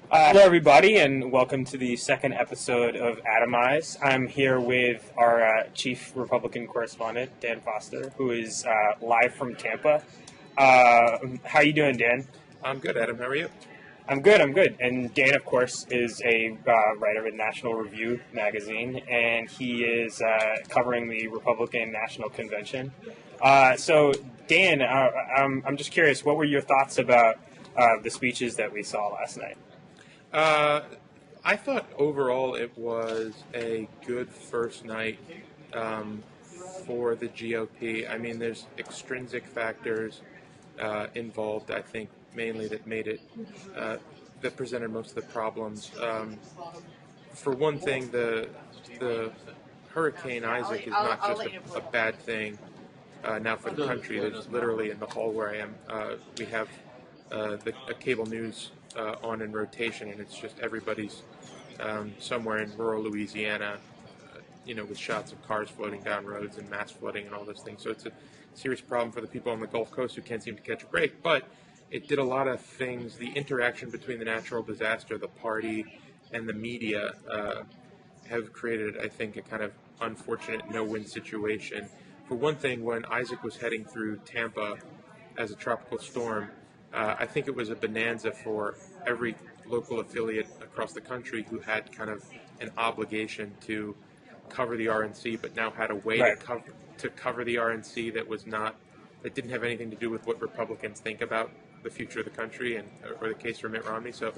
Hello, everybody, and welcome to the second episode of Adamize. I'm here with our chief Republican correspondent, Dan Foster, who is live from Tampa. How you doing, Dan? I'm good, Adam. How are you? I'm good. I'm good. And Dan, of course, is a writer at National Review magazine, and he is covering the Republican National Convention. So, Dan, I'm just curious, what were your thoughts about the speeches that we saw last night? I thought overall it was a good first night for the GOP. I mean, there's extrinsic factors involved, I think, mainly that made it, that presented most of the problems. For one thing, the Hurricane Isaac is not just a bad thing now for the country. There's literally in the hall where I am, we have a cable news on in rotation, and it's just everybody's somewhere in rural Louisiana, with shots of cars floating down roads and mass flooding and all those things. So it's a serious problem for the people on the Gulf Coast who can't seem to catch a break. But it did a lot of things. The interaction between the natural disaster, the party, and the media have created, I think, a kind of unfortunate no-win situation. For one thing, when Isaac was heading through Tampa as a tropical storm, I think it was a bonanza for every local affiliate across the country who had kind of an obligation to cover the RNC, but now had a way to cover the RNC that didn't have anything to do with what Republicans think about the future of the country or the case for Mitt Romney. So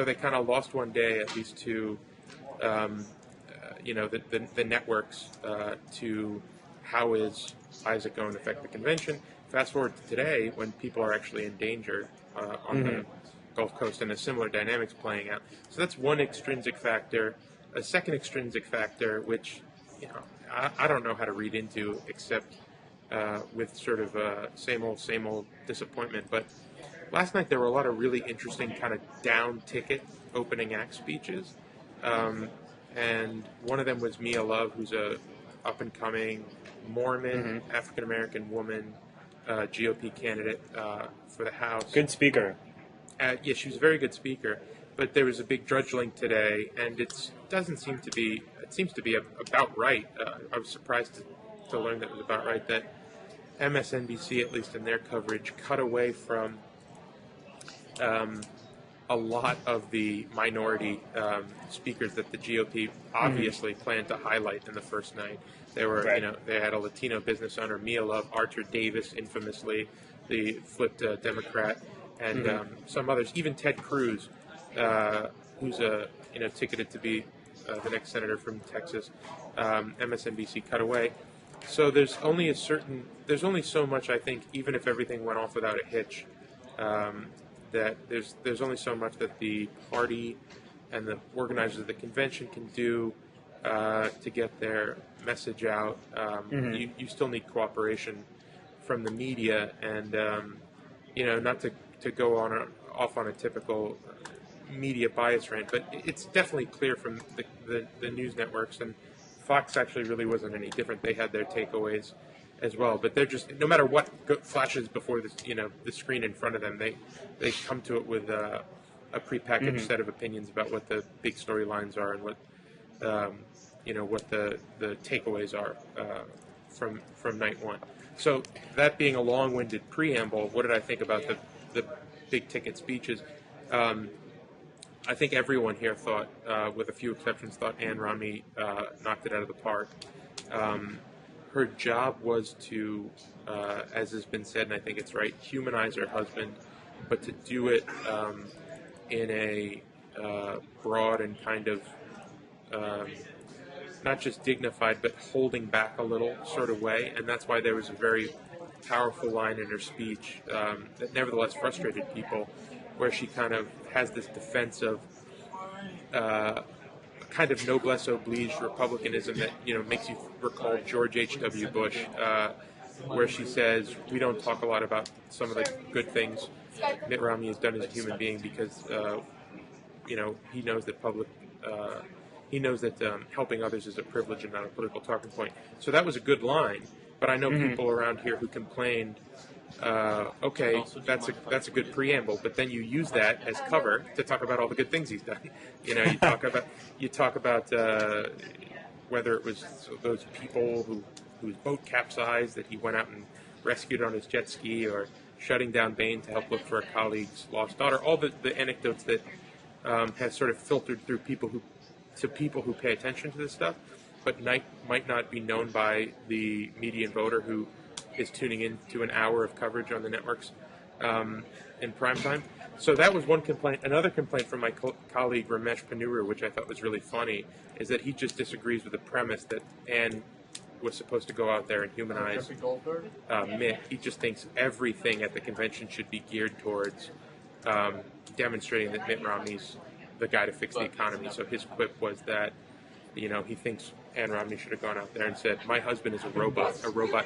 they kind of lost one day at least to the networks to how is Isaac going to affect the convention. Fast forward to today, when people are actually in danger on the Gulf Coast, and a similar dynamics playing out. So that's one extrinsic factor. A second extrinsic factor, which I don't know how to read into, except with sort of same old disappointment. But last night there were a lot of really interesting kind of down ticket opening act speeches, and one of them was Mia Love, who's a up and coming Mormon African American woman. GOP candidate for the House. Good speaker. Yeah, she was a very good speaker, but there was a big drudgeling today, and it seems to be about right. I was surprised to learn that it was about right, that MSNBC, at least in their coverage, cut away from a lot of the minority speakers that the GOP obviously planned to highlight in the first night. They were, they had a Latino business owner, Mia Love, Archer Davis, infamously, the flipped Democrat, and some others. Even Ted Cruz, who's ticketed to be the next senator from Texas. MSNBC cut away. So there's only so much, I think, even if everything went off without a hitch, that there's only so much that the party and the organizers of the convention can do to get their message out. You still need cooperation from the media, and not to go off on a typical media bias rant, but it's definitely clear from the news networks, and Fox actually really wasn't any different. They had their takeaways as well, but they're just, no matter what flashes before the screen in front of them, they come to it with a prepackaged set of opinions about what the big storylines are and what what the takeaways are from night one. So that being a long-winded preamble, what did I think about the big ticket speeches? I think everyone here thought, with a few exceptions, thought Ann Romney knocked it out of the park. Her job was to, as has been said, and I think it's right, humanize her husband, but to do it in a broad and kind of not just dignified, but holding back a little sort of way. And that's why there was a very powerful line in her speech that nevertheless frustrated people, where she kind of has this defense of kind of noblesse oblige republicanism that makes you recall George H.W. Bush, where she says we don't talk a lot about some of the good things Mitt Romney has done as a human being because he knows that helping others is a privilege and not a political talking point. So that was a good line. But I know people around here who complained okay, that's a good preamble, but then you use that as cover to talk about all the good things he's done. You talk about whether it was those people whose boat capsized that he went out and rescued on his jet ski, or shutting down Bain to help look for a colleague's lost daughter. All the anecdotes that have sort of filtered through people who pay attention to this stuff, but might not be known by the median voter who is tuning in to an hour of coverage on the networks in prime time. So that was one complaint. Another complaint from my colleague Ramesh Panuru, which I thought was really funny, is that he just disagrees with the premise that Ann was supposed to go out there and humanize Mitt. He just thinks everything at the convention should be geared towards demonstrating that Mitt Romney's the guy to fix the economy. So his quip was that, he thinks Ann Romney should have gone out there and said, "My husband is a robot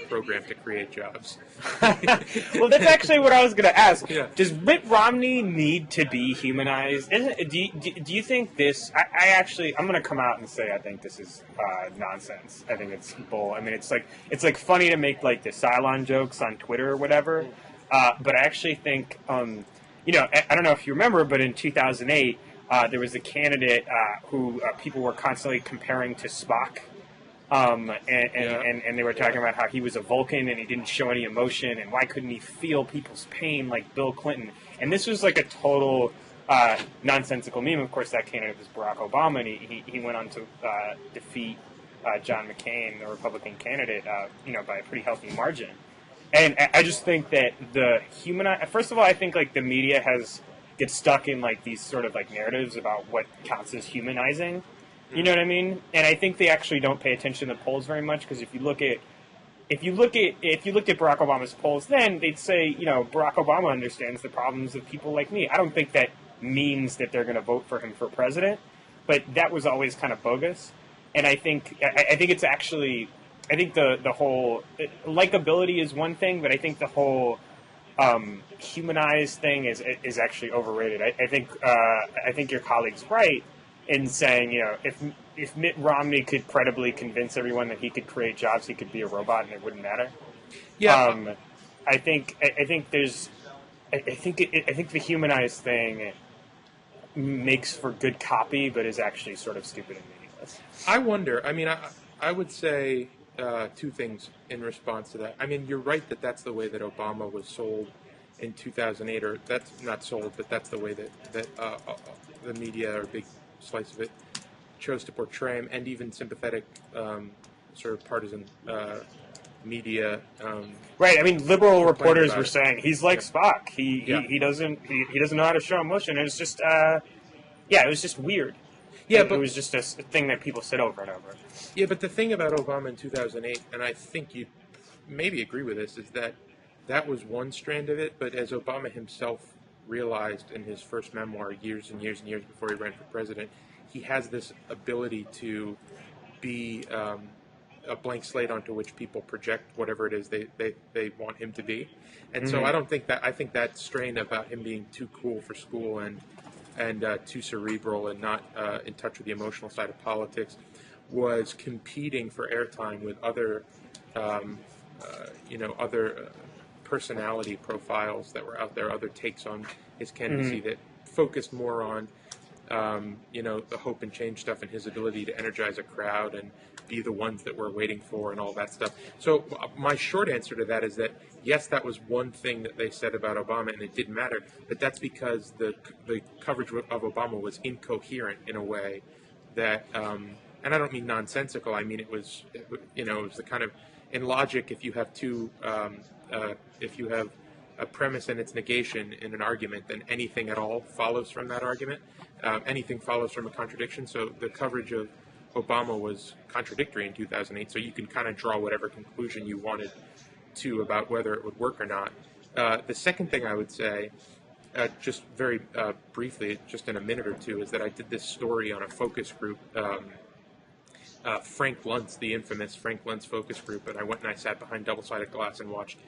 programmed to create jobs." Well, that's actually what I was going to ask. Yeah. Does Mitt Romney need to be humanized? Do you think this? I'm going to come out and say I think this is nonsense. I think it's bull. I mean, it's like funny to make like the Cylon jokes on Twitter or whatever, but I actually think I don't know if you remember, but in 2008. There was a candidate who people were constantly comparing to Spock, and they were talking about how he was a Vulcan and he didn't show any emotion, and why couldn't he feel people's pain like Bill Clinton? And this was like a total nonsensical meme. Of course, that candidate was Barack Obama, and he went on to defeat John McCain, the Republican candidate, by a pretty healthy margin. And I just think that first of all, I think like the media get stuck in like these sort of like narratives about what counts as humanizing, you know what I mean? And I think they actually don't pay attention to the polls very much, because if you looked at Barack Obama's polls, then they'd say Barack Obama understands the problems of people like me. I don't think that means that they're going to vote for him for president, but that was always kind of bogus. And I think it's actually the whole likability is one thing, but I think the whole humanized thing is actually overrated. I think your colleague's right in saying, if Mitt Romney could credibly convince everyone that he could create jobs, he could be a robot and it wouldn't matter. Yeah. I think the humanized thing makes for good copy, but is actually sort of stupid and meaningless. I wonder. I mean, I would say two things in response to that. I mean, you're right that that's the way that Obama was sold in 2008, or that's not sold, but that's the way that the media, or a big slice of it, chose to portray him, and even sympathetic sort of partisan media. Right. I mean, liberal reporters were saying he's like Spock. He doesn't know how to show emotion. And it's just it was just weird. Yeah, but it was just a thing that people said over and over. Yeah, but the thing about Obama in 2008, and I think you maybe agree with this, is that was one strand of it. But as Obama himself realized in his first memoir, years and years and years before he ran for president, he has this ability to be a blank slate onto which people project whatever it is they want him to be. And so I think that strain about him being too cool for school and too cerebral and not in touch with the emotional side of politics was competing for airtime with other personality profiles that were out there, other takes on his candidacy that focused more on the hope and change stuff and his ability to energize a crowd and be the ones that we're waiting for and all that stuff. So my short answer to that is that, yes, that was one thing that they said about Obama, and it didn't matter, but that's because the coverage of Obama was incoherent in a way that, and I don't mean nonsensical, I mean it was the kind of, in logic, if you have if you have a premise and its negation in an argument, then anything at all follows from that argument. Anything follows from a contradiction. So the coverage of Obama was contradictory in 2008, so you can kind of draw whatever conclusion you wanted to about whether it would work or not. The second thing I would say, just very briefly, just in a minute or two, is that I did this story on a focus group, Frank Luntz, the infamous Frank Luntz focus group, and I went and I sat behind double-sided glass and watched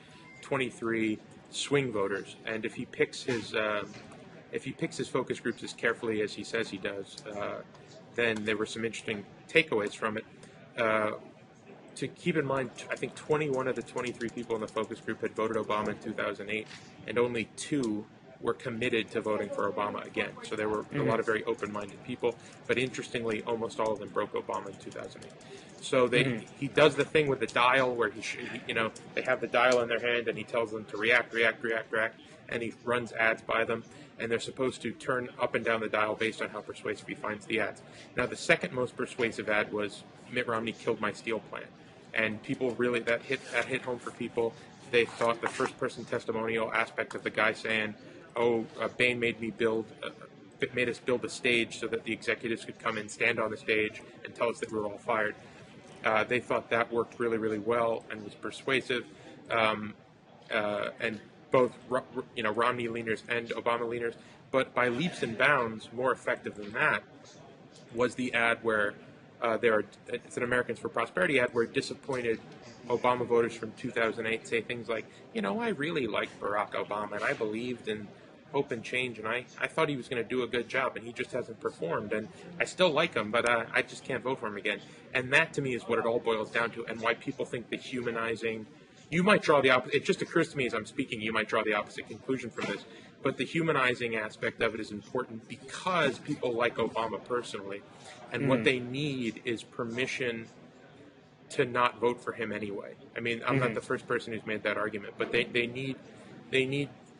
23 swing voters, and if he picks his focus groups as carefully as he says he does, then there were some interesting takeaways from it. to keep in mind, I think 21 of the 23 people in the focus group had voted Obama in 2008, and only 2 were committed to voting for Obama again. So there were a lot of very open-minded people, but interestingly, almost all of them broke Obama in 2008. So he does the thing with the dial where they have the dial in their hand and he tells them to react, and he runs ads by them, and they're supposed to turn up and down the dial based on how persuasive he finds the ads. Now, the second most persuasive ad was Mitt Romney killed my steel plant, and people really that hit home for people. They thought the first-person testimonial aspect of the guy saying, "Oh, Bain made us build a stage so that the executives could come and stand on the stage and tell us that we were all fired." They thought that worked really, really well and was persuasive, and both Romney leaners and Obama leaners. But by leaps and bounds, more effective than that was the ad where it's an Americans for Prosperity ad where disappointed Obama voters from 2008 say things like, I really liked Barack Obama and I believed in hope and change, and I thought he was going to do a good job, and he just hasn't performed, and I still like him, but I just can't vote for him again. And that, to me, is what it all boils down to, and why people think the humanizing, you might draw the opposite, it just occurs to me as I'm speaking, you might draw the opposite conclusion from this, but the humanizing aspect of it is important because people like Obama personally, and what they need is permission to not vote for him anyway. I mean, I'm not the first person who's made that argument, but they need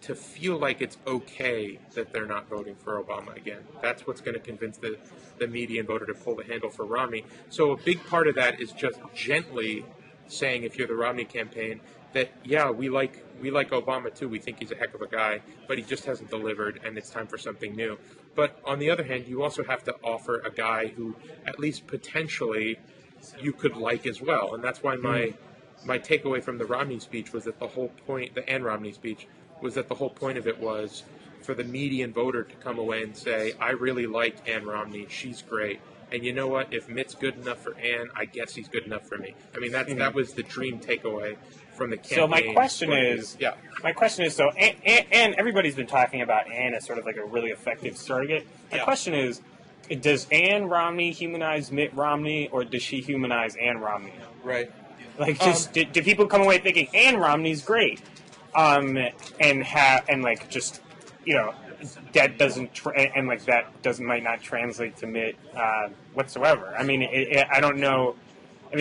to feel like it's okay that they're not voting for Obama again. That's what's going to convince the median voter to pull the handle for Romney. So a big part of that is just gently saying, if you're the Romney campaign, that, yeah, we like Obama too. We think he's a heck of a guy, but he just hasn't delivered, and it's time for something new. But on the other hand, you also have to offer a guy who at least potentially you could like as well. And that's why my takeaway from the Romney speech was that the whole point, the Ann Romney speech, was that the whole point of it was for the median voter to come away and say, I really like Ann Romney, she's great. And you know what? If Mitt's good enough for Ann, I guess he's good enough for me. I mean, that was the dream takeaway from the campaign. So my question is, so Ann, everybody's been talking about Ann as sort of like a really effective surrogate. My question is, does Ann Romney humanize Mitt Romney, or does she humanize Ann Romney? Right. Like, just do people come away thinking Ann Romney's great, that doesn't might not translate to Mitt whatsoever. I mean, I don't know. I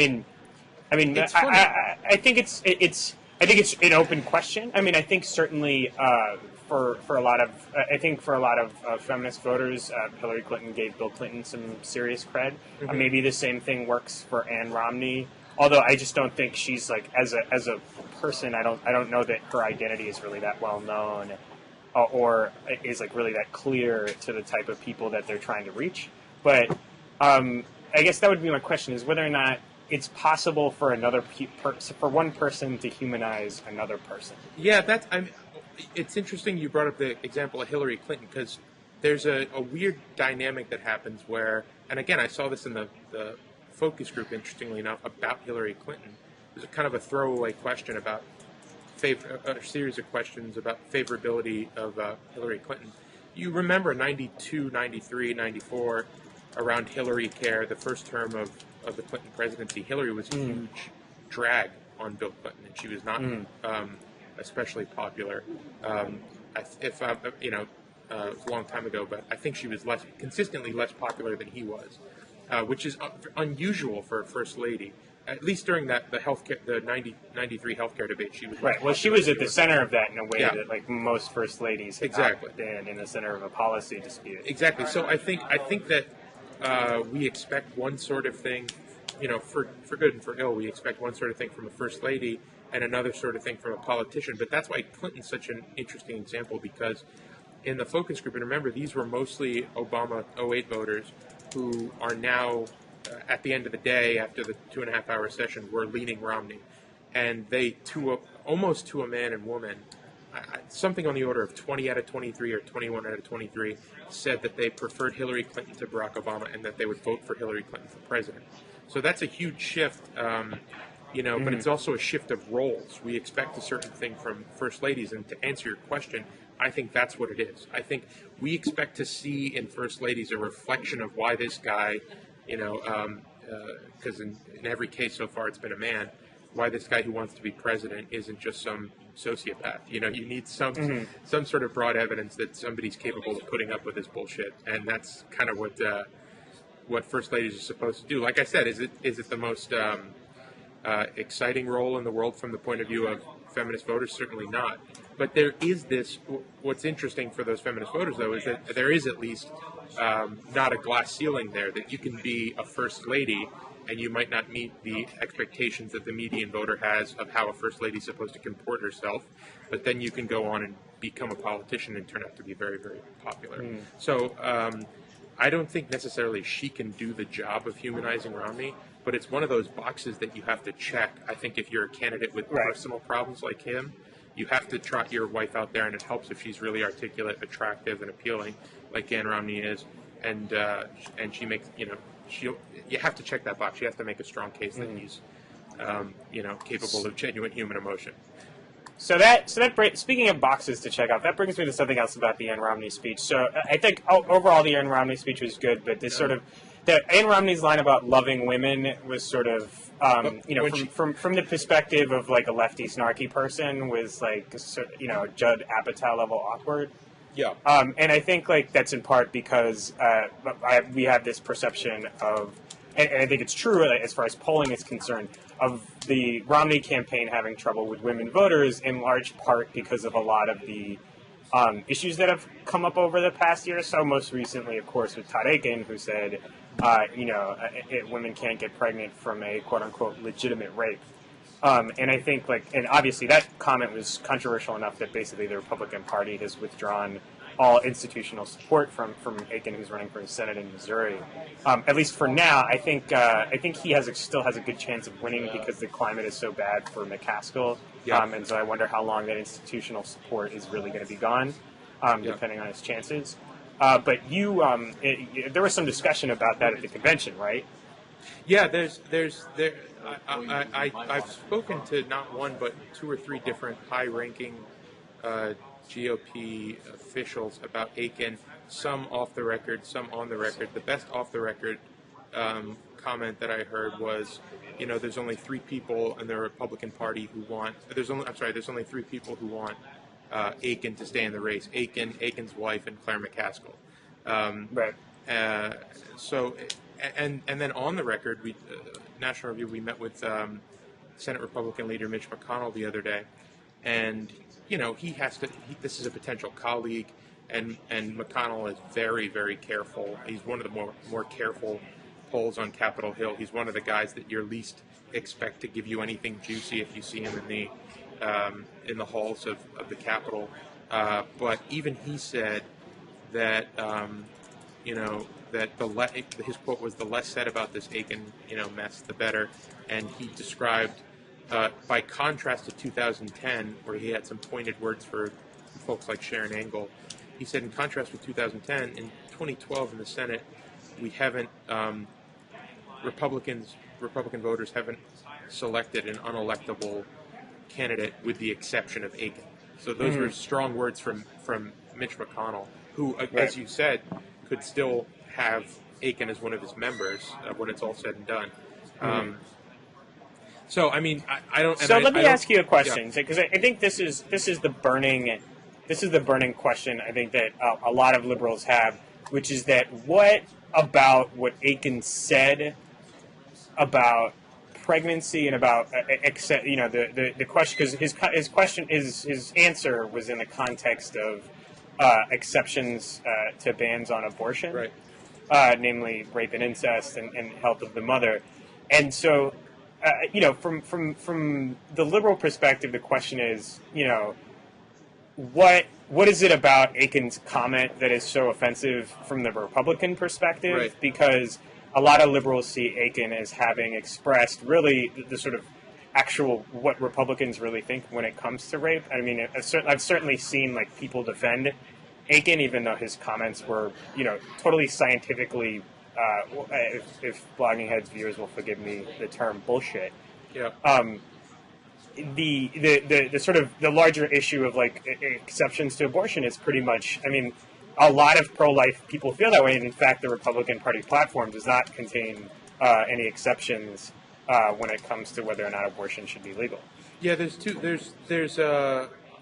think it's an open question. I mean, I think certainly for a lot of feminist voters, Hillary Clinton gave Bill Clinton some serious cred. Maybe the same thing works for Ann Romney. Although I just don't think she's like as a person. I don't know that her identity is really that well known, or is like really that clear to the type of people that they're trying to reach. But I guess that would be my question: is whether or not it's possible for for one person to humanize another person. Yeah, it's interesting you brought up the example of Hillary Clinton, because there's a weird dynamic that happens where, and again, I saw this in the focus group, interestingly enough, about Hillary Clinton. There's a kind of a throwaway question about a series of questions about favorability of Hillary Clinton. You remember 92, 93, 94, around Hillary Care, the first term of the Clinton presidency, Hillary was a huge drag on Bill Clinton, and she was not especially popular. It was a long time ago, but I think she was consistently less popular than he was, which is unusual for a first lady. At least during the 93 healthcare debate, she was right. Well, she was at the center of that in a way that, like, most first ladies have not been in the center of a policy dispute. Exactly. So I think that we expect one sort of thing, for good and for ill. We expect one sort of thing from a first lady and another sort of thing from a politician. But that's why Clinton's such an interesting example, because in the focus group, and remember, these were mostly Obama 08 voters who are now, at the end of the day, after the 2.5-hour session, were leaning Romney. And they, almost to a man and woman, something on the order of 20 out of 23 or 21 out of 23 said that they preferred Hillary Clinton to Barack Obama and that they would vote for Hillary Clinton for president. So that's a huge shift, but it's also a shift of roles. We expect a certain thing from first ladies, and to answer your question, I think that's what it is. I think we expect to see in first ladies a reflection of why this guy, because in every case so far it's been a man, why this guy who wants to be president isn't just some sociopath. You need some sort of broad evidence that somebody's capable of putting up with this bullshit, and that's kind of what first ladies are supposed to do. Like I said, is it the most exciting role in the world from the point of view of feminist voters? Certainly not. But there is this. What's interesting for those feminist voters, though, is that there is at least not a glass ceiling there. That you can be a first lady, and you might not meet the expectations that the median voter has of how a first lady is supposed to comport herself. But then you can go on and become a politician and turn out to be very, very popular. So I don't think necessarily she can do the job of humanizing Romney, but it's one of those boxes that you have to check. I think if you're a candidate with personal problems like him, you have to trot your wife out there, and it helps if she's really articulate, attractive, and appealing, like Ann Romney is, and she makes, you have to check that box. You have to make a strong case that he's, capable of genuine human emotion. So that speaking of boxes to check off, that brings me to something else about the Ann Romney speech. So I think overall the Ann Romney speech was good, but this sort of Ann Romney's line about loving women was sort of from the perspective of like a lefty snarky person was like Judd Apatow level awkward. Yeah. And I think like that's in part because we have this perception of, and I think it's true as far as polling is concerned, of the Romney campaign having trouble with women voters in large part because of a lot of the issues that have come up over the past year or so. Most recently, of course, with Todd Akin, who said, women can't get pregnant from a quote-unquote legitimate rape. And I think, and obviously that comment was controversial enough that basically the Republican Party has withdrawn all institutional support from Akin, who's running for Senate in Missouri. At least for now, I think he still has a good chance of winning because the climate is so bad for McCaskill. And so I wonder how long that institutional support is really going to be gone, depending on his chances. But there was some discussion about that at the convention, right? Yeah, I've spoken to not one but two or three different high-ranking GOP officials about Akin, some off the record, some on the record. The best off the record comment that I heard was, there's only three people in the Republican Party who want. There's only three people who want Akin to stay in the race: Akin's wife, and Claire McCaskill. Right. So, and then on the record, National Review, we met with Senate Republican leader Mitch McConnell the other day, and he has to. This is a potential colleague, and McConnell is very, very careful. He's one of the more careful polls on Capitol Hill. He's one of the guys that you're least expect to give you anything juicy if you see him in the halls of the Capitol. But even he said that that his quote was, "The less said about this Akin mess, the better." And he described, by contrast to 2010, where he had some pointed words for folks like Sharon Angle. He said, in contrast with 2010, in 2012 in the Senate, we haven't Republican voters haven't selected an unelectable candidate with the exception of Akin. So those were strong words from Mitch McConnell, who, as you said, could still have Akin as one of his members when it's all said and done. So I mean, I don't. So let me ask you a question, because I think this is the burning question. I think that a lot of liberals have, which is that what about what Akin said about pregnancy and about the question, because his answer was in the context of exceptions to bans on abortion, right? Namely rape and incest and health of the mother. And so, from the liberal perspective, the question is, what is it about Akin's comment that is so offensive from the Republican perspective? Right. Because a lot of liberals see Akin as having expressed really the sort of actual what Republicans really think when it comes to rape. I mean, I've certainly seen people defend Akin, even though his comments were, totally scientifically, if Blogging Heads viewers will forgive me the term, bullshit. Yeah. The sort of the larger issue of exceptions to abortion is pretty much, I mean, a lot of pro-life people feel that way, and in fact the Republican Party platform does not contain any exceptions when it comes to whether or not abortion should be legal. Yeah,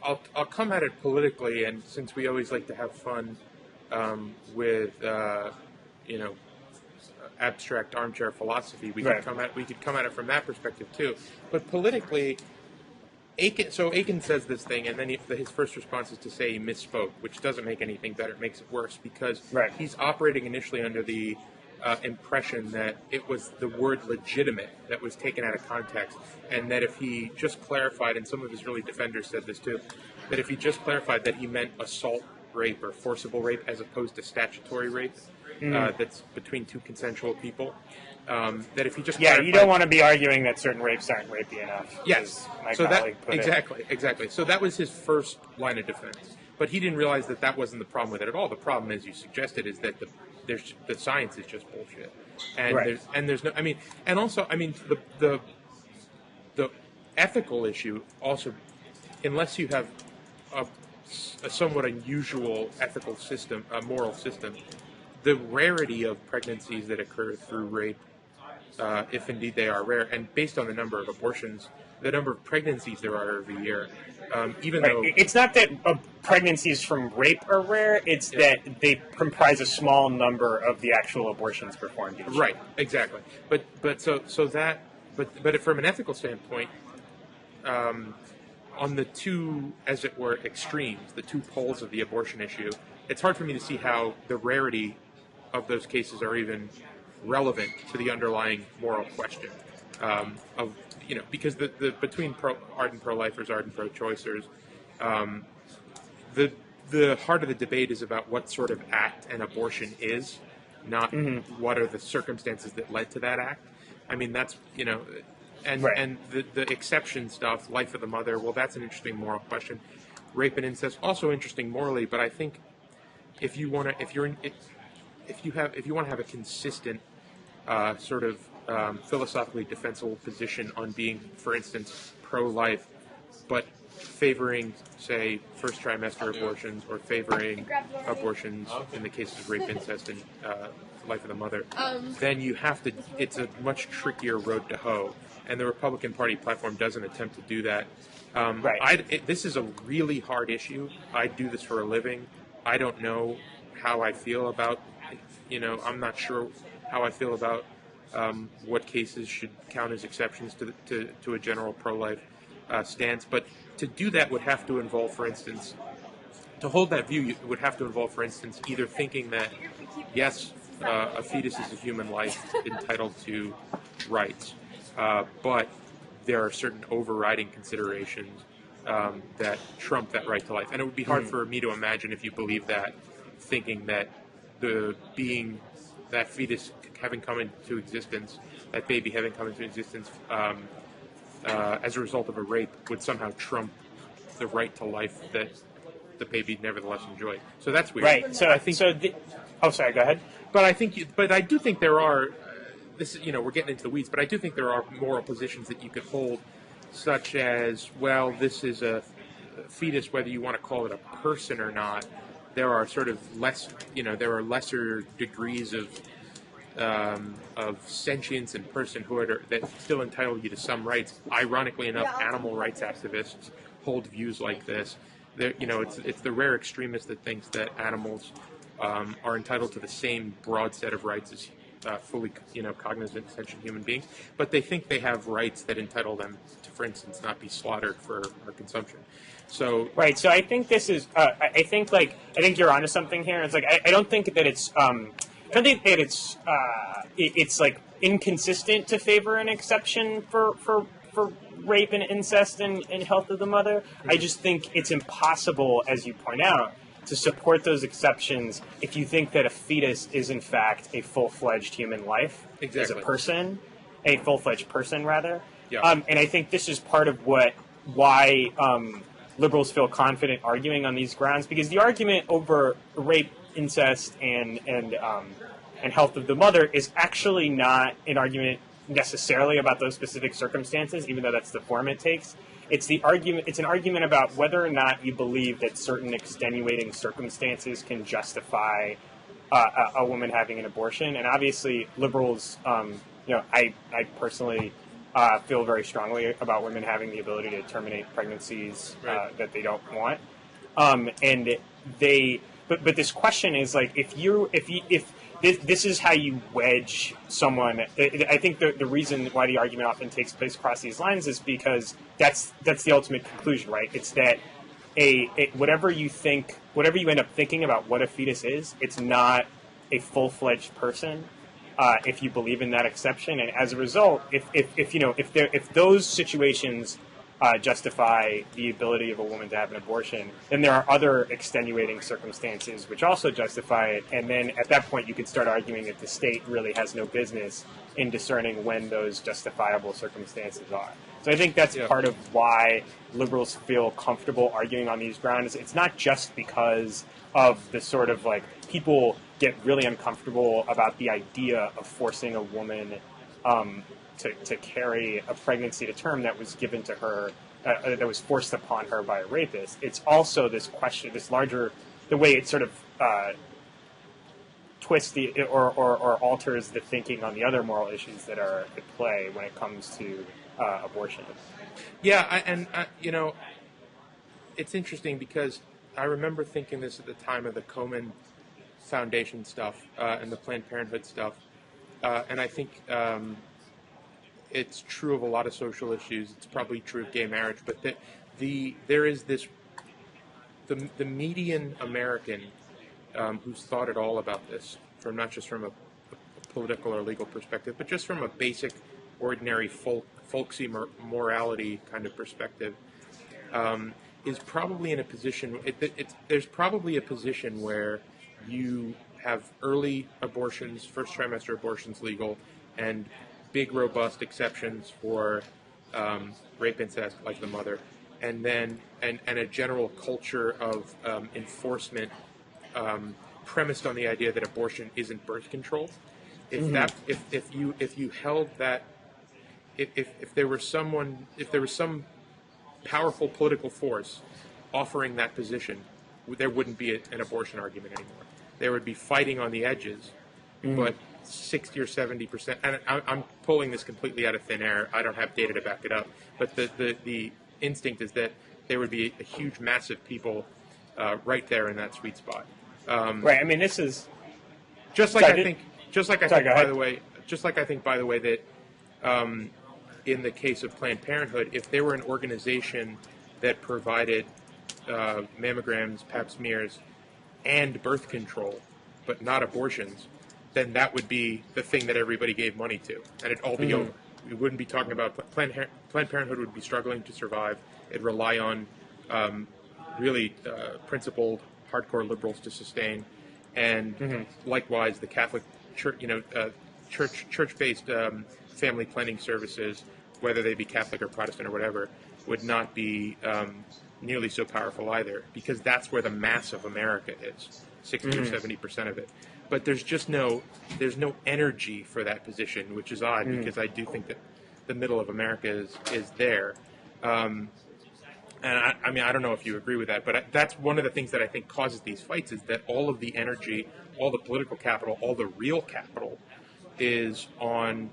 I'll come at it politically, and since we always like to have fun with abstract armchair philosophy, we could come at it from that perspective too. But politically, Akin says this thing, and then his first response is to say he misspoke, which doesn't make anything better. It makes it worse because he's operating initially under the impression that it was the word legitimate that was taken out of context, and that if he just clarified, and some of his early defenders said this too, that if he just clarified that he meant assault rape or forcible rape as opposed to statutory rape, that's between two consensual people, that if he just you don't want to be arguing that certain rapes aren't rapey enough. Yes, exactly. So that was his first line of defense, but he didn't realize that wasn't the problem with it at all. The problem, as you suggested, is that the science is just bullshit, and there's no. I mean, and also, I mean, the ethical issue also, unless you have a somewhat unusual ethical system, a moral system, the rarity of pregnancies that occur through rape, if indeed they are rare, and based on the number of abortions, the number of pregnancies there are every year, even though... It's not that pregnancies from rape are rare, it's that they comprise a small number of the actual abortions performed each year. Right, exactly. But from an ethical standpoint, on the two, as it were, extremes, the two poles of the abortion issue, it's hard for me to see how the rarity of those cases are even relevant to the underlying moral question because the between ardent pro-lifers, ardent pro-choicers, the heart of the debate is about what sort of act an abortion is, not what are the circumstances that led to that act. I mean, that's and the exception stuff, life of the mother. Well, that's an interesting moral question. Rape and incest, also interesting morally, but I think if you want to have a consistent sort of philosophically defensible position on being, for instance, pro-life, but favoring, say, first trimester abortions or favoring abortions in the cases of rape, incest, and life of the mother, then you have to. It's a much trickier road to hoe, and the Republican Party platform doesn't attempt to do that. This is a really hard issue. I do this for a living. I don't know how I feel about, I'm not sure how I feel about what cases should count as exceptions to a general pro-life stance. But to do that would have to involve, for instance, to hold that view would have to involve, for instance, either thinking that, yes, a fetus is a human life entitled to rights, but there are certain overriding considerations that trump that right to life. And it would be hard for me to imagine, if you believe that, thinking that that fetus having come into existence, that baby having come into existence as a result of a rape would somehow trump the right to life that the baby nevertheless enjoyed. So that's weird. Right. So I think. Sorry. Go ahead. But I do think there are. We're getting into the weeds, but I do think there are moral positions that you could hold, such as, well, this is a fetus, whether you want to call it a person or not. There are sort of there are lesser degrees of sentience and personhood that still entitle you to some rights. Ironically enough, animal rights activists hold views like this. It's the rare extremist that thinks that animals are entitled to the same broad set of rights as fully, cognizant, sentient human beings, but they think they have rights that entitle them to, for instance, not be slaughtered for our consumption. So right. So I think this is. I think you're onto something here. It's like I don't think that it's. I don't think that it's like inconsistent to favor an exception for rape and incest and health of the mother. I just think it's impossible, as you point out, to support those exceptions if you think that a fetus is in fact a full-fledged human life as a person, a full-fledged person rather. Yeah. And I think this is part of why liberals feel confident arguing on these grounds, because the argument over rape, incest, and health of the mother is actually not an argument necessarily about those specific circumstances, even though that's the form it takes. It's an argument about whether or not you believe that certain extenuating circumstances can justify a woman having an abortion. And obviously, liberals, I personally feel very strongly about women having the ability to terminate pregnancies that they don't want. But this question is like, if this is how you wedge someone. I think the reason why the argument often takes place across these lines is because that's the ultimate conclusion, right? It's that whatever you end up thinking about what a fetus is, it's not a full-fledged person. If you believe in that exception, and as a result, if those situations justify the ability of a woman to have an abortion, then there are other extenuating circumstances which also justify it, and then at that point you can start arguing that the state really has no business in discerning when those justifiable circumstances are. So I think that's part of why liberals feel comfortable arguing on these grounds. It's not just because of the sort of like people get really uncomfortable about the idea of forcing a woman to carry a pregnancy to term that was given to her, that was forced upon her by a rapist. It's also this question, this larger, the way it sort of twists or alters the thinking on the other moral issues that are at play when it comes to abortion. Yeah, it's interesting because I remember thinking this at the time of the Komen Foundation stuff and the Planned Parenthood stuff, and I think it's true of a lot of social issues. It's probably true of gay marriage, but there is this the median American who's thought at all about this, from not just from a political or legal perspective, but just from a basic, ordinary, folksy morality kind of perspective, is probably in a position. There's probably a position where you have early abortions, first trimester abortions legal, and big, robust exceptions for rape, incest, like the mother, and then and a general culture of enforcement premised on the idea that abortion isn't birth control. If you held that, if there was some powerful political force offering that position, there wouldn't be an abortion argument anymore. There would be fighting on the edges, but 60 or 70%, and I'm pulling this completely out of thin air. I don't have data to back it up, but the instinct is that there would be a huge, massive people right there in that sweet spot. Right. I mean, this is just like I think, by the way, that in the case of Planned Parenthood, if there were an organization that provided mammograms, pap smears, and birth control, but not abortions, then that would be the thing that everybody gave money to, and it'd all be over. We wouldn't be talking about Planned Parenthood would be struggling to survive. It'd rely on really principled, hardcore liberals to sustain, and likewise the Catholic Church, church-based family planning services, whether they be Catholic or Protestant or whatever, would not be nearly so powerful either, because that's where the mass of America is, 60 or 70% of it. But there's no energy for that position, which is odd, because I do think that the middle of America is there. And I mean, I don't know if you agree with that, but that's one of the things that I think causes these fights, is that all of the energy, all the political capital, all the real capital is on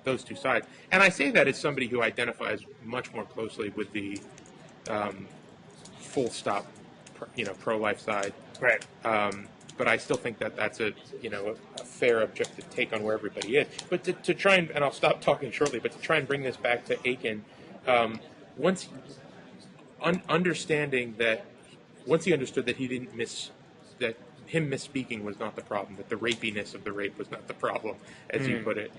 those two sides. And I say that as somebody who identifies much more closely with the full stop, pro-life side. right. But I still think that that's a fair objective take on where everybody is. But to try and I'll stop talking shortly, but to try and bring this back to Akin, once understanding that, once he understood that he didn't that him misspeaking was not the problem, that the rapiness of the rape was not the problem, as you put it,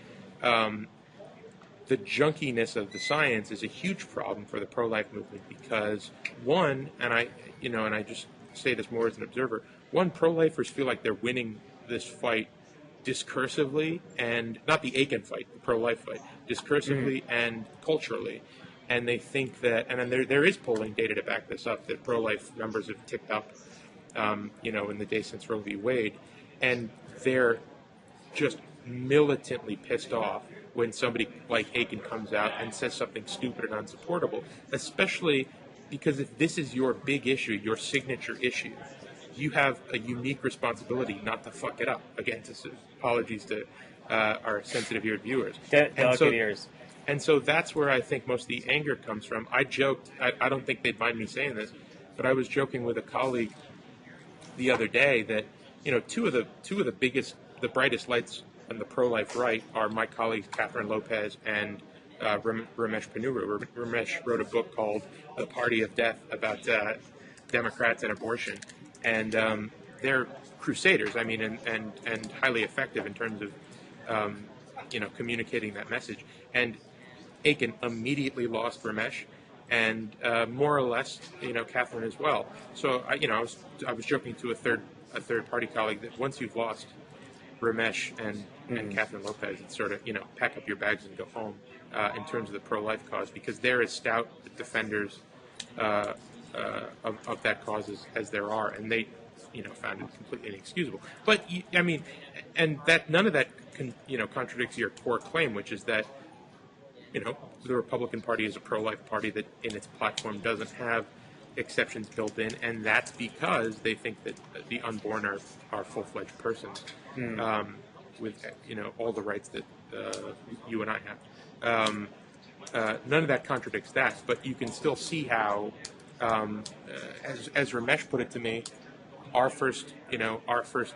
the junkiness of the science is a huge problem for the pro-life movement, because one, and I just say this more as an observer, one, pro-lifers feel like they're winning this fight discursively, and not the Akin fight, the pro-life fight, discursively and culturally. And they think that, and then there is polling data to back this up, that pro-life numbers have ticked up, in the days since Roe v. Wade, and they're just militantly pissed off when somebody like Akin comes out and says something stupid and unsupportable, especially because if this is your big issue, your signature issue, you have a unique responsibility not to fuck it up. Again, apologies to our sensitive-eared viewers. Delicate ears. And so that's where I think most of the anger comes from. I joked, I don't think they'd mind me saying this, but I was joking with a colleague the other day that, two of the biggest, the brightest lights on the pro-life right are my colleagues Catherine Lopez and Ramesh Ponnuru. Ramesh wrote a book called The Party of Death about Democrats and abortion. And they're crusaders, and highly effective in terms of, communicating that message. And Akin immediately lost Ramesh, and more or less, Catherine as well. So I was joking to a third party colleague that once you've lost Ramesh and Catherine Lopez, it's sort of pack up your bags and go home in terms of the pro-life cause, because they're as stout defenders of that cause as there are, and they found it completely inexcusable. But and that none of that contradicts your core claim, which is that the Republican Party is a pro-life party that in its platform doesn't have exceptions built in, and that's because they think that the unborn are full-fledged persons with all the rights that you and I have. None of that contradicts that, but you can still see how, as Ramesh put it to me, our first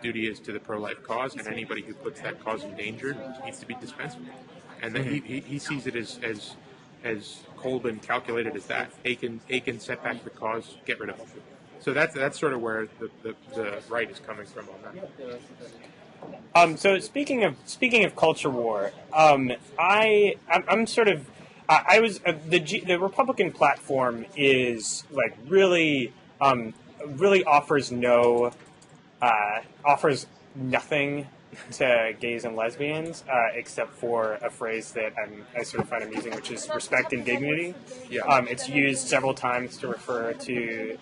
duty is to the pro-life cause, and anybody who puts that cause in danger needs to be dispensed with. And then he sees it as cold and calculated as that. Akin set back the cause, get rid of it. So that's sort of where the right is coming from on that. So speaking of culture war, I'm sort of I was the Republican platform is like really offers nothing to gays and lesbians, except for a phrase that I sort of find amusing, which is respect and dignity. Yeah. It's used several times to refer to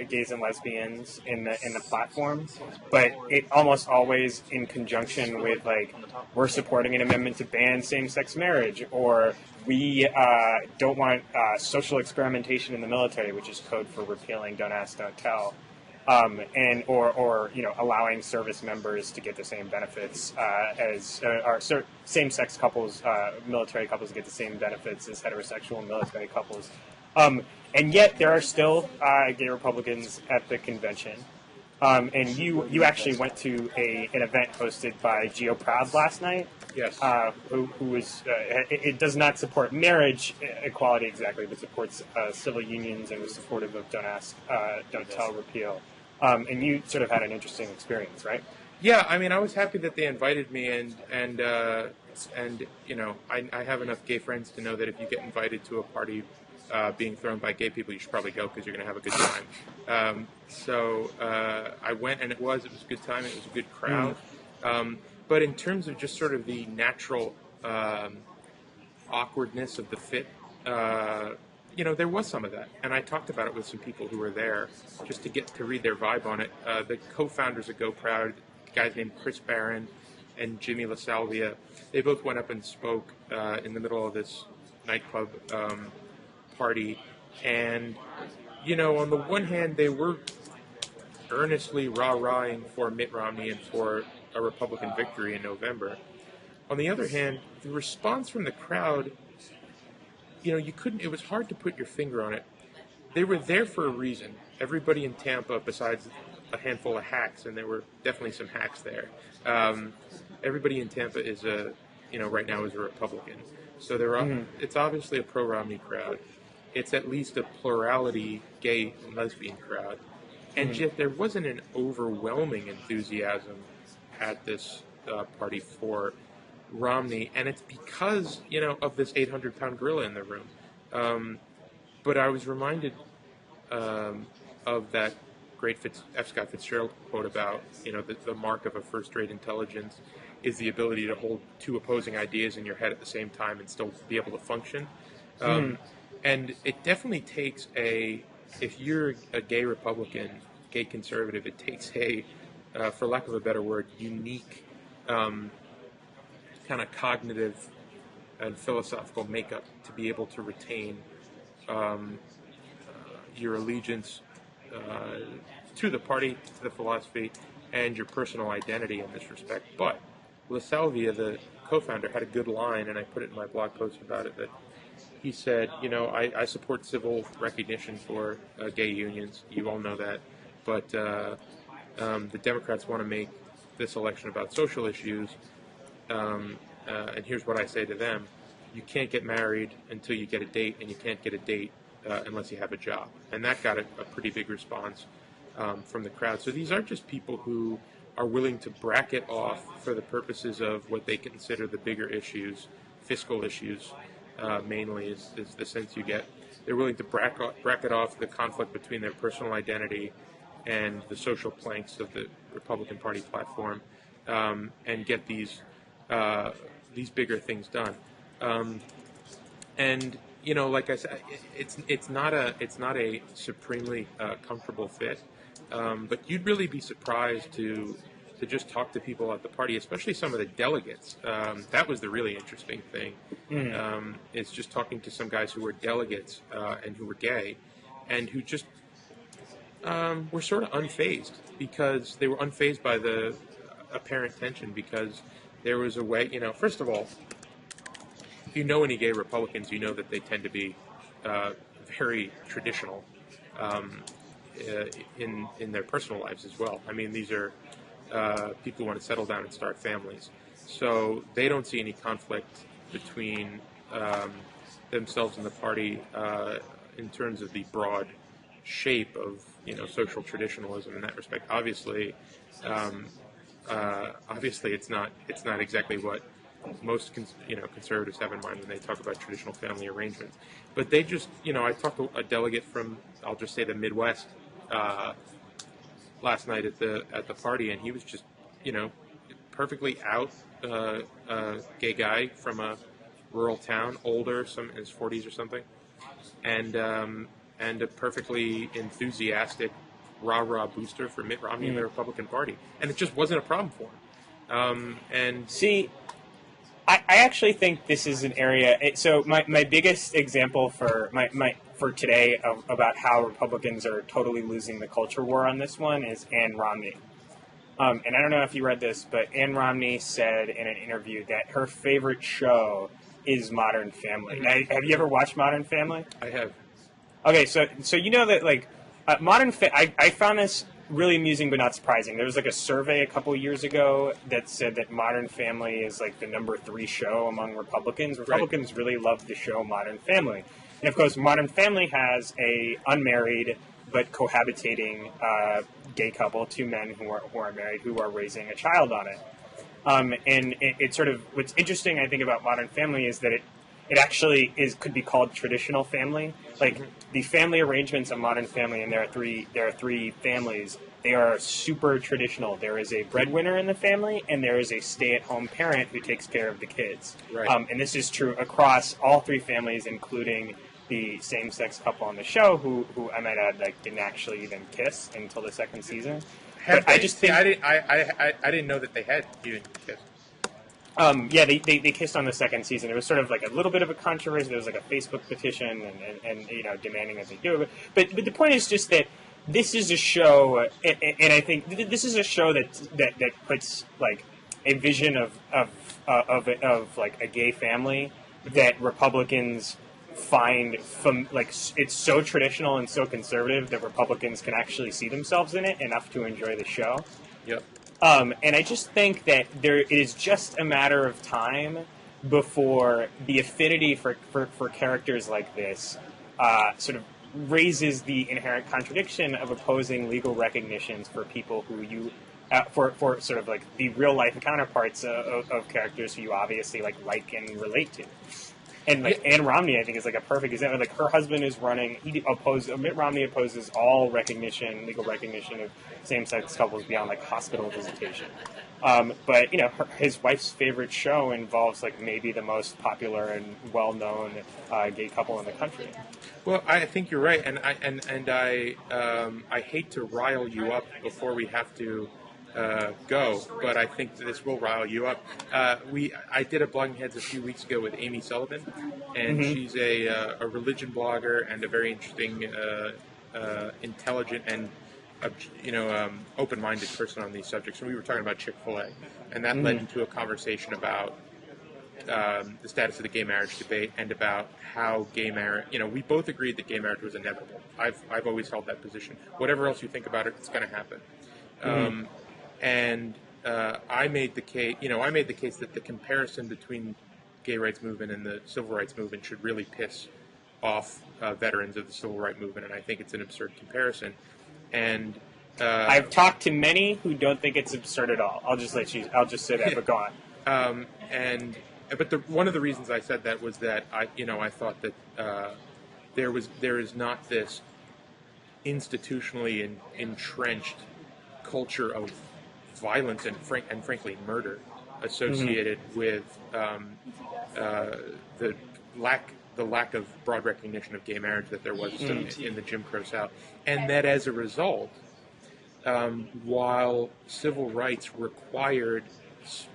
gays and lesbians in the platform, but it almost always in conjunction with like, we're supporting an amendment to ban same-sex marriage, or we don't want social experimentation in the military, which is code for repealing Don't Ask, Don't Tell. Or allowing service members to get the same benefits as same-sex couples, military couples get the same benefits as heterosexual military couples. And yet there are still gay Republicans at the convention. And you actually went to an event hosted by Geo Proud last night. Yes. Who was it does not support marriage equality exactly, but supports civil unions and was supportive of Don't Ask, Don't Tell repeal. And you sort of had an interesting experience, right? Yeah, I was happy that they invited me, and I have enough gay friends to know that if you get invited to a party being thrown by gay people, you should probably go because you're going to have a good time. So I went, and it was a good time. It was a good crowd. But in terms of just sort of the natural awkwardness of the fit, there was some of that, and I talked about it with some people who were there just to get to read their vibe on it. The co-founders of Go Proud, guys named Chris Barron and Jimmy LaSalvia, they both went up and spoke in the middle of this nightclub party, and on the one hand, they were earnestly rah-rahing for Mitt Romney and for a Republican victory in November. On the other hand, the response from the crowd, it was hard to put your finger on it. They were there for a reason. Everybody in Tampa, besides a handful of hacks, and there were definitely some hacks there, everybody in Tampa is right now is a Republican. So it's obviously a pro-Romney crowd. It's at least a plurality gay and lesbian crowd. And yet there wasn't an overwhelming enthusiasm at this party for Romney, and it's because of this 800-pound gorilla in the room. But I was reminded of that great F. Scott Fitzgerald quote about the mark of a first-rate intelligence is the ability to hold two opposing ideas in your head at the same time and still be able to function. And it definitely takes if you're a gay Republican, gay conservative, it takes for lack of a better word, unique kind of cognitive and philosophical makeup to be able to retain your allegiance to the party, to the philosophy, and your personal identity in this respect. But La Salvia, the co-founder, had a good line, and I put it in my blog post about it, that he said, I support civil recognition for gay unions. You all know that. But the Democrats want to make this election about social issues. And here's what I say to them. You can't get married until you get a date, and you can't get a date unless you have a job. And that got a pretty big response from the crowd. So these aren't just people who are willing to bracket off for the purposes of what they consider the bigger issues, fiscal issues, mainly is the sense you get. They're willing to bracket off the conflict between their personal identity and the social planks of the Republican Party platform, and get these bigger things done. And like I said, it's not a supremely comfortable fit. But you'd really be surprised to just talk to people at the party, especially some of the delegates. That was the really interesting thing. Is just talking to some guys who were delegates and who were gay, and who just were sort of unfazed, because they were unfazed by the apparent tension, because there was a way, first of all, if you know any gay Republicans, you know that they tend to be very traditional in their personal lives as well. I mean, these are people who want to settle down and start families. So they don't see any conflict between themselves and the party in terms of the broad shape of social traditionalism in that respect. Obviously, it's not exactly what most conservatives have in mind when they talk about traditional family arrangements. But they just I talked to a delegate from, I'll just say, the Midwest last night at the party, and he was just perfectly out gay guy from a rural town, older, some in his 40s or something, and a perfectly enthusiastic rah-rah booster for Mitt Romney and the Republican Party, and it just wasn't a problem for him. And see, I actually think this is an area. So my biggest example for for today about how Republicans are totally losing the culture war on this one is Ann Romney. And I don't know if you read this, but Ann Romney said in an interview that her favorite show is Modern Family. Now, have you ever watched Modern Family? I have. Okay, so that I found this really amusing but not surprising. There was a survey a couple years ago that said that Modern Family is the number 3 show among Republicans. Republicans really love the show Modern Family. And of course, Modern Family has a unmarried but cohabitating gay couple, 2 men who are married, who are raising a child on it. And it sort of, what's interesting, I think, about Modern Family is that it actually could be called traditional family. The family arrangements of Modern Family, and there are three families. They are super traditional. There is a breadwinner in the family, and there is a stay-at-home parent who takes care of the kids. Right. And this is true across all 3 families, including the same-sex couple on the show, who I might add, didn't actually even kiss until the 2nd season. I didn't know that they had even kissed. Yeah, they kissed on the 2nd season. It was sort of a little bit of a controversy. There was a Facebook petition and demanding that they do it. But the point is just that this is a show, and I think this is a show that puts a vision of a gay family that Republicans find it's so traditional and so conservative that Republicans can actually see themselves in it enough to enjoy the show. Yep. And I just think that there is just a matter of time before the affinity for characters like this sort of raises the inherent contradiction of opposing legal recognitions for people who you for sort of the real life counterparts of characters who you obviously like and relate to. And Ann Romney, I think, is a perfect example. Her husband is running. Mitt Romney opposes all legal recognition of same-sex couples beyond hospital visitation. But his wife's favorite show involves maybe the most popular and well-known gay couple in the country. Well, I think you're right, and I hate to rile you up before we have to go, but I think this will rile you up. I did a Blogging Heads a few weeks ago with Amy Sullivan, and she's a religion blogger and a very interesting, intelligent, and open-minded person on these subjects, and we were talking about Chick-fil-A, and that led into a conversation about the status of the gay marriage debate and about how gay marriage. We both agreed that gay marriage was inevitable. I've always held that position. Whatever else you think about it, it's going to happen. I made the case. I made the case that the comparison between gay rights movement and the civil rights movement should really piss off veterans of the civil rights movement, and I think it's an absurd comparison. And I've talked to many who don't think it's absurd at all. I'll just say that. But go on. But one of the reasons I said that was that I thought that there is not this institutionally entrenched culture of violence and frankly murder associated with the lack of broad recognition of gay marriage that there was in the Jim Crow South, and that as a result, while civil rights required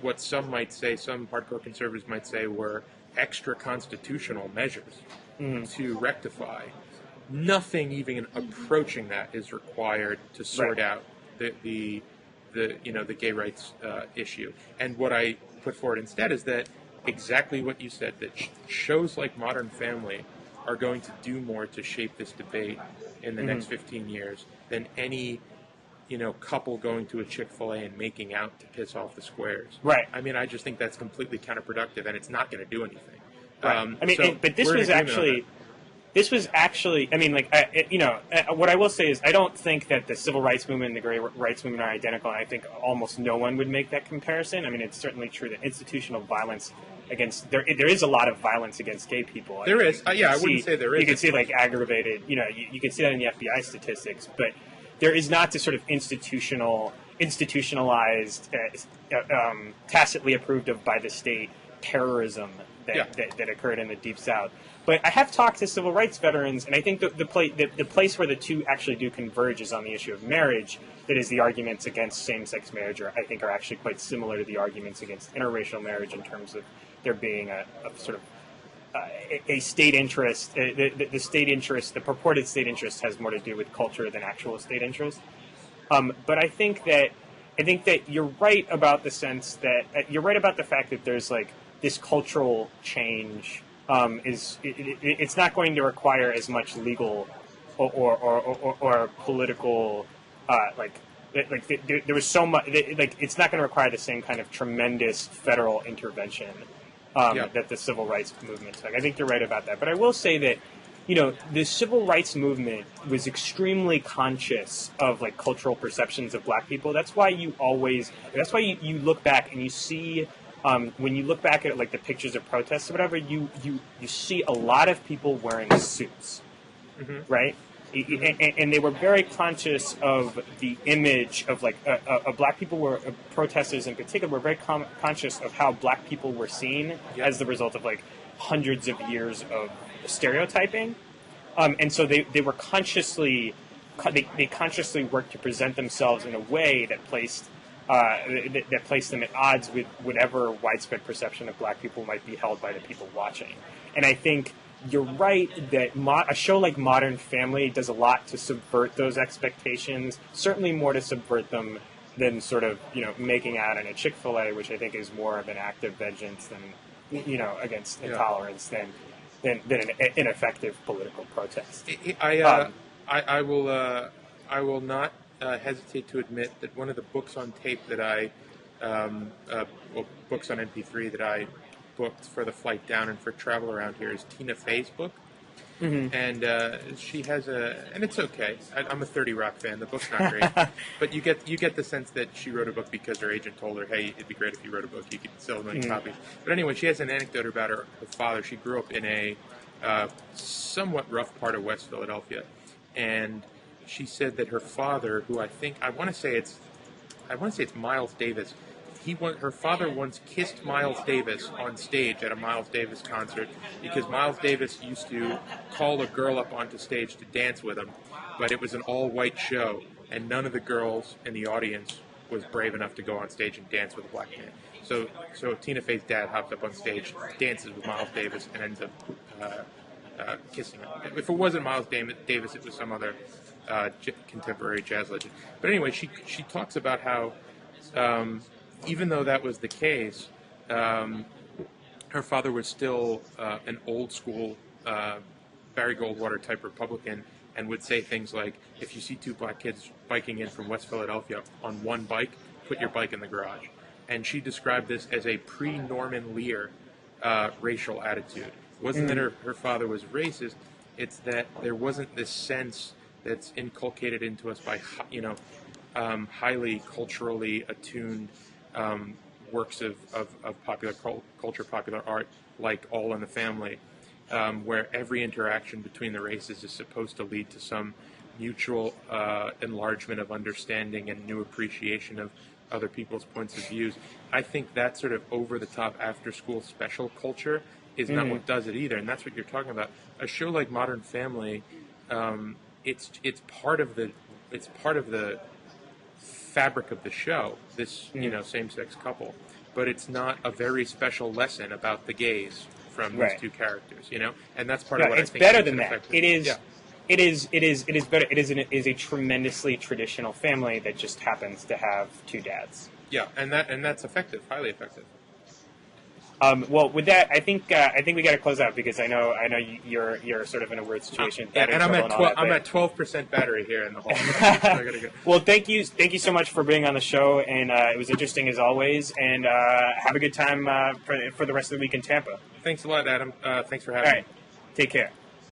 what some hardcore conservatives might say were extra constitutional measures to rectify, nothing even approaching that is required to sort out the gay rights issue. And what I put forward instead is that exactly what you said, that shows like Modern Family are going to do more to shape this debate in the next 15 years than any couple going to a Chick-fil-A and making out to piss off the squares. Right. I mean, I just think that's completely counterproductive, and it's not going to do anything. Right. But this was actually. I mean, what I will say is, I don't think that the civil rights movement and the gay rights movement are identical, and I think almost no one would make that comparison. I mean, it's certainly true that institutional violence against there is a lot of violence against gay people. There is. I wouldn't say there is. You can see aggravated. You can see that in the FBI statistics, but there is not this sort of institutionalized, tacitly approved of by the state terrorism that occurred in the Deep South. But I have talked to civil rights veterans, and I think the place where the two actually do converge is on the issue of marriage. That is, the arguments against same-sex marriage are actually quite similar to the arguments against interracial marriage in terms of there being a sort of a state interest. The state interest, the purported state interest, has more to do with culture than actual state interest. But I think that you're right about the sense that you're right about the fact that there's like this cultural change. It's not going to require as much legal or political there was so much it's not going to require the same kind of tremendous federal intervention that the civil rights movement took. I think you're right about that. But I will say that the civil rights movement was extremely conscious of like cultural perceptions of black people. That's why you look back and you see. When you look back at like the pictures of protests or whatever, you see a lot of people wearing suits, right? And they were very conscious of the image of like black people protesters in particular were very conscious of how black people were seen as the result of like hundreds of years of stereotyping, and so they were consciously worked to present themselves in a way that placed them at odds with whatever widespread perception of black people might be held by the people watching. And I think you're right that a show like Modern Family does a lot to subvert those expectations, certainly more to subvert them than sort of, making out in a Chick-fil-A, which I think is more of an act of vengeance than, against intolerance than an effective political protest. I will not hesitate to admit that one of the books on tape that books on MP3 that I booked for the flight down and for travel around here is Tina Fey's book. And she has and it's okay. I'm a 30 Rock fan. The book's not great, but you get the sense that she wrote a book because her agent told her, "Hey, it'd be great if you wrote a book. You could sell a million copies." But anyway, she has an anecdote about her father. She grew up in a somewhat rough part of West Philadelphia, and she said that her father, who I want to say it's Miles Davis. Her father once kissed Miles Davis on stage at a Miles Davis concert because Miles Davis used to call a girl up onto stage to dance with him, but it was an all-white show, and none of the girls in the audience was brave enough to go on stage and dance with a black man. So Tina Fey's dad hops up on stage, dances with Miles Davis, and ends up kissing him. If it wasn't Miles Davis, it was some other contemporary jazz legend. But anyway, she talks about how even though that was the case, her father was still an old school Barry Goldwater type Republican, and would say things like, if you see two black kids biking in from West Philadelphia on one bike, put your bike in the garage. And she described this as a pre-Norman Lear racial attitude. It wasn't that her father was racist, it's that there wasn't this sense that's inculcated into us by, highly culturally attuned works of popular culture, popular art, like All in the Family, where every interaction between the races is supposed to lead to some mutual enlargement of understanding and new appreciation of other people's points of views. I think that sort of over-the-top after-school special culture is not what does it either, and that's what you're talking about. A show like Modern Family, it's part of the fabric of the show. This same-sex couple, but it's not a very special lesson about the gays from these two characters, and that's part of what I think. It's better than that. It is. Yeah. It is better. It is a tremendously traditional family that just happens to have two dads. Yeah, and that's effective, highly effective. Well, with that, I think we got to close out because I know you're sort of in a weird situation. And I'm at 12% battery here in the hall. So I gotta go. Well, thank you so much for being on the show, and it was interesting as always. And have a good time for the rest of the week in Tampa. Thanks a lot, Adam. Thanks for having me. All right, take care.